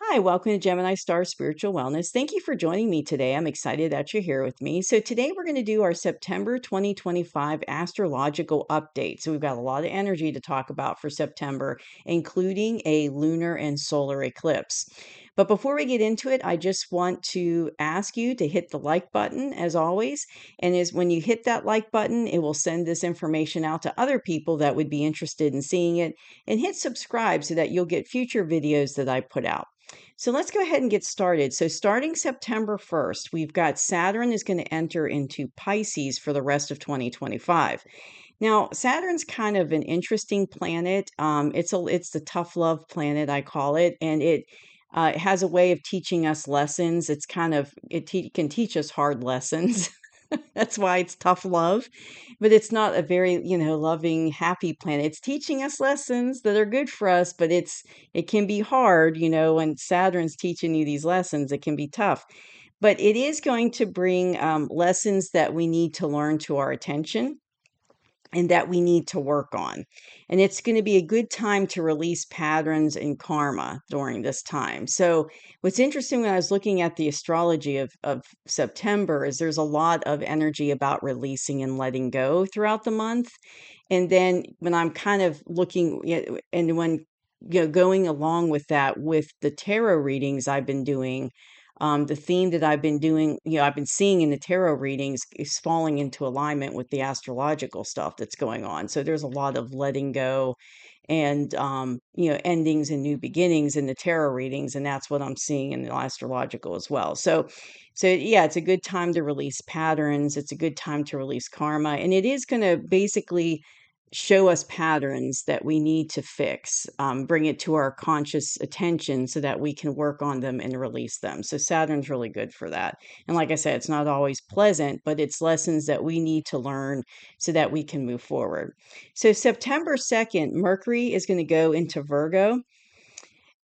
Hi, welcome to Gemini Star Spiritual Wellness. Thank you for joining me today. I'm excited that you're here with me. So, today we're going to do our September 2025 astrological update. So, we've got a lot of energy to talk about for September, including a lunar and solar eclipse. But before we get into it, I just want to ask you to hit the like button as always. And when you hit that like button, it will send this information out to other people that would be interested in seeing it. And hit subscribe so that you'll get future videos that I put out. So let's go ahead and get started. So starting September 1st, we've got Saturn is going to enter into Pisces for the rest of 2025. Now, Saturn's kind of an interesting planet. It's the tough love planet, I call it, and it has a way of teaching us lessons. Can teach us hard lessons. That's why it's tough love, but it's not a very, loving, happy planet. It's teaching us lessons that are good for us, but it can be hard, when Saturn's teaching you these lessons, it can be tough. But it is going to bring lessons that we need to learn to our attention and that we need to work on. And it's going to be a good time to release patterns and karma during this time. So, what's interesting when I was looking at the astrology of September is there's a lot of energy about releasing and letting go throughout the month. And then when I'm kind of looking, and when going along with that with the tarot readings I've been doing, the theme that I've been doing, I've been seeing in the tarot readings is falling into alignment with the astrological stuff that's going on. So there's a lot of letting go and, endings and new beginnings in the tarot readings. And that's what I'm seeing in the astrological as well. So yeah, it's a good time to release patterns. It's a good time to release karma. And it is going to basically show us patterns that we need to fix, bring it to our conscious attention so that we can work on them and release them. So Saturn's really good for that. And like I said, it's not always pleasant, but it's lessons that we need to learn so that we can move forward. So September 2nd, Mercury is going to go into Virgo.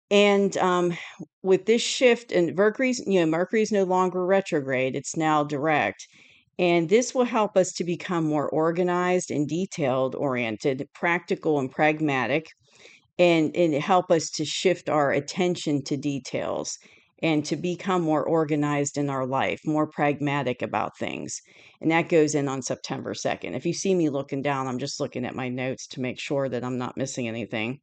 And with this shift, and Mercury's no longer retrograde, it's now direct. And this will help us to become more organized and detailed oriented, practical and pragmatic, and help us to shift our attention to details and to become more organized in our life, more pragmatic about things. And that goes in on September 2nd. If you see me looking down, I'm just looking at my notes to make sure that I'm not missing anything.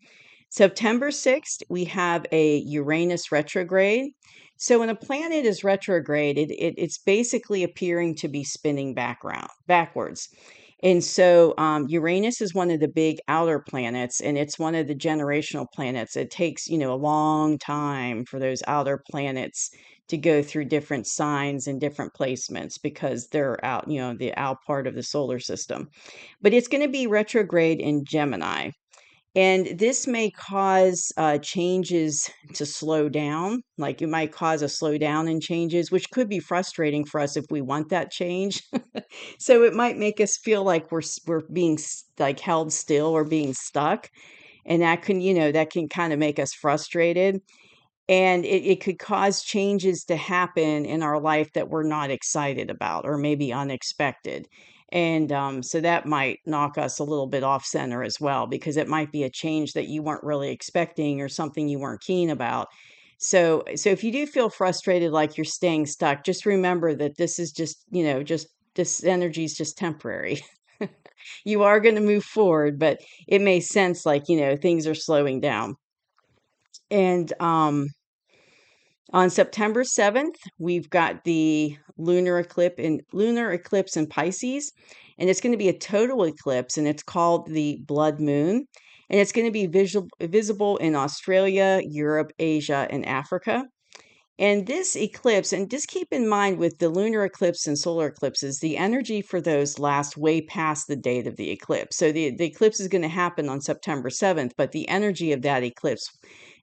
September 6th, we have a Uranus retrograde. So when a planet is retrograde, it's basically appearing to be spinning backwards. And so Uranus is one of the big outer planets, and it's one of the generational planets. It takes, a long time for those outer planets to go through different signs and different placements because they're out, the out part of the solar system. But it's going to be retrograde in Gemini. And this may cause changes to slow down. Like it might cause a slowdown in changes, which could be frustrating for us if we want that change. So it might make us feel like we're being like held still or being stuck, and that can kind of make us frustrated. And it could cause changes to happen in our life that we're not excited about or maybe unexpected. And so that might knock us a little bit off center as well, because it might be a change that you weren't really expecting or something you weren't keen about. So if you do feel frustrated, like you're staying stuck, just remember that this is just this energy is just temporary. You are going to move forward, but it may sense like, things are slowing down. And on September 7th, we've got the lunar eclipse in Pisces, and it's going to be a total eclipse, and it's called the blood moon, and it's going to be visible in Australia, Europe, Asia, and Africa. And this eclipse, and just keep in mind with the lunar eclipse and solar eclipses, the energy for those lasts way past the date of the eclipse. So the eclipse is going to happen on September 7th, but the energy of that eclipse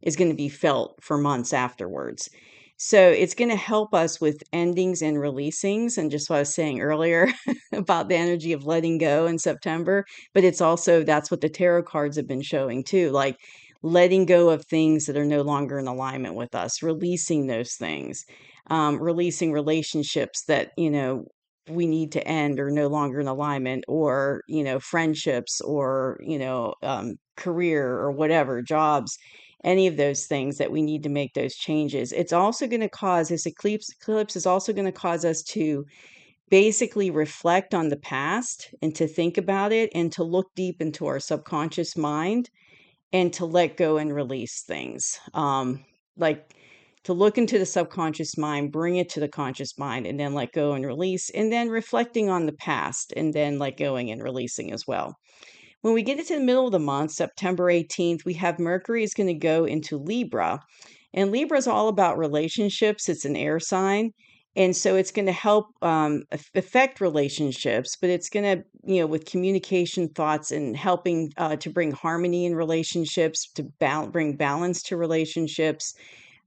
is going to be felt for months afterwards. So it's going to help us with endings and releasings, and just what I was saying earlier about the energy of letting go in September. But it's also, that's what the tarot cards have been showing too, like letting go of things that are no longer in alignment with us, releasing those things, releasing relationships that, we need to end or no longer in alignment, or, friendships, or, career or whatever, jobs. any of those things that we need to make those changes. It's also going to cause this eclipse is also going to cause us to basically reflect on the past and to think about it and to look deep into our subconscious mind and to let go and release things. Like to look into the subconscious mind, bring it to the conscious mind, and then let go and release, and then reflecting on the past, and then let going and releasing as well. When we get into the middle of the month, September 18th, we have Mercury is going to go into Libra. And Libra is all about relationships. It's an air sign. And so it's going to help affect relationships, but it's going to, with communication thoughts and helping to bring harmony in relationships, to bring balance to relationships,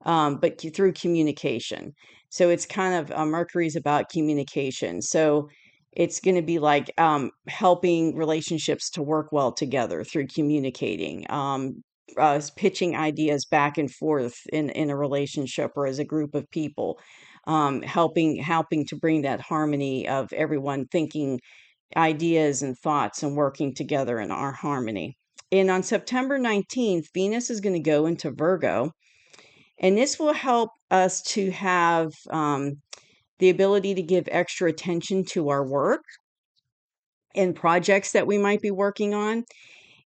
but through communication. So it's kind of Mercury's about communication. So it's going to be like helping relationships to work well together through communicating, pitching ideas back and forth in a relationship or as a group of people, helping to bring that harmony of everyone thinking ideas and thoughts and working together in our harmony. And on September 19th, Venus is going to go into Virgo, and this will help us to have the ability to give extra attention to our work and projects that we might be working on.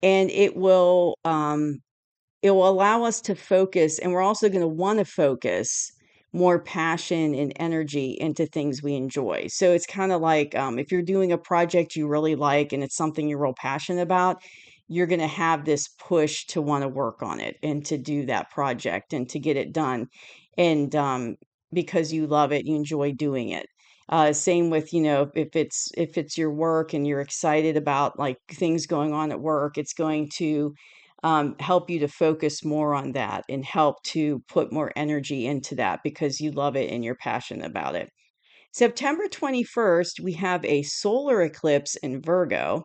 And it will allow us to focus, and we're also going to want to focus more passion and energy into things we enjoy. So it's kind of like if you're doing a project you really like and it's something you're real passionate about, you're going to have this push to want to work on it and to do that project and to get it done. And because you love it, you enjoy doing it. Same with, if it's your work and you're excited about like things going on at work, it's going to help you to focus more on that and help to put more energy into that because you love it and you're passionate about it. September 21st, we have a solar eclipse in Virgo,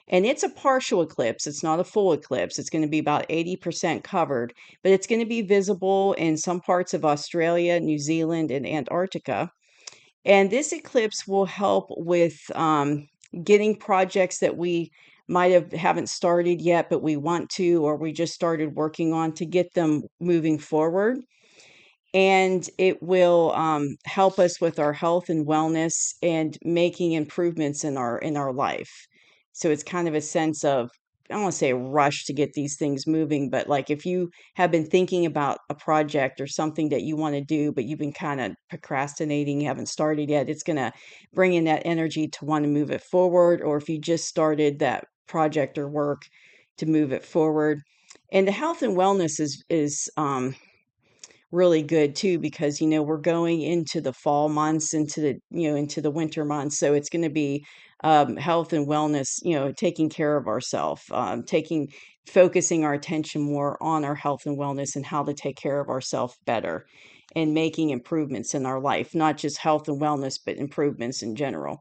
and it's a partial eclipse. It's not a full eclipse. It's going to be about 80% covered, but it's going to be visible in some parts of Australia, New Zealand, and Antarctica. And this eclipse will help with getting projects that we might have haven't started yet, but we want to, or we just started working on to get them moving forward. And it will help us with our health and wellness and making improvements in our life. So it's kind of a sense of, I don't want to say a rush to get these things moving, but like if you have been thinking about a project or something that you want to do, but you've been kind of procrastinating, you haven't started yet, it's going to bring in that energy to want to move it forward. Or if you just started that project or work, to move it forward. And the health and wellness is really good too, because we're going into the fall months, into the winter months, so it's going to be health and wellness, taking care of ourselves, taking focusing our attention more on our health and wellness and how to take care of ourselves better and making improvements in our life, not just health and wellness but improvements in general.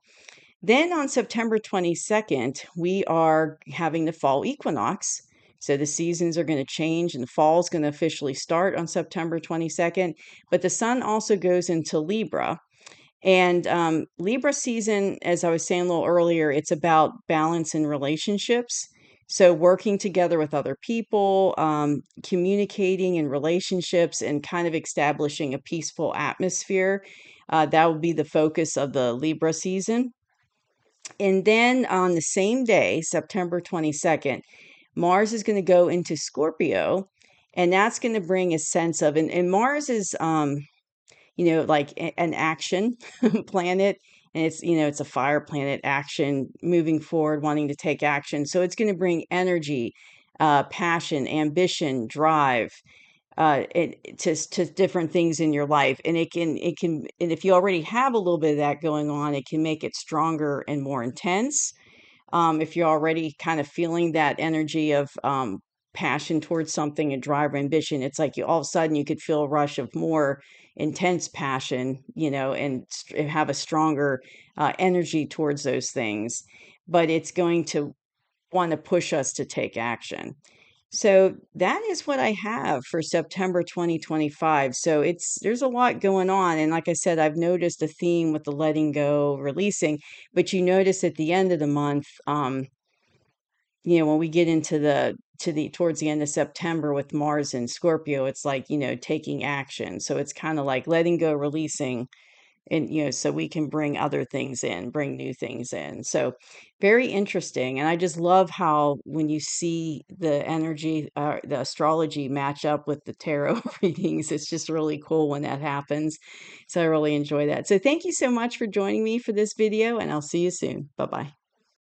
Then on September 22nd, we are having the fall equinox. So the seasons are going to change and the fall is going to officially start on September 22nd. But the sun also goes into Libra. And Libra season, as I was saying a little earlier, it's about balance in relationships. So working together with other people, communicating in relationships, and kind of establishing a peaceful atmosphere. That will be the focus of the Libra season. And then on the same day, September 22nd, Mars is going to go into Scorpio, and that's going to bring a sense of, and Mars is, like an action planet, and it's a fire planet, action, moving forward, wanting to take action. So it's going to bring energy, passion, ambition, drive, to different things in your life. And and if you already have a little bit of that going on, it can make it stronger and more intense. If you're already kind of feeling that energy of passion towards something and drive or ambition, it's like all of a sudden you could feel a rush of more intense passion, and have a stronger energy towards those things. But it's going to want to push us to take action. So that is what I have for September 2025. So there's a lot going on. And like I said, I've noticed a theme with the letting go, releasing, but you notice at the end of the month, when we get into the towards the end of September with Mars and Scorpio, it's like, taking action. So it's kind of like letting go, releasing, and so we can bring other things in, bring new things in. So very interesting. And I just love how when you see the energy, the astrology match up with the tarot readings, it's just really cool when that happens. So I really enjoy that. So thank you so much for joining me for this video, and I'll see you soon. Bye bye.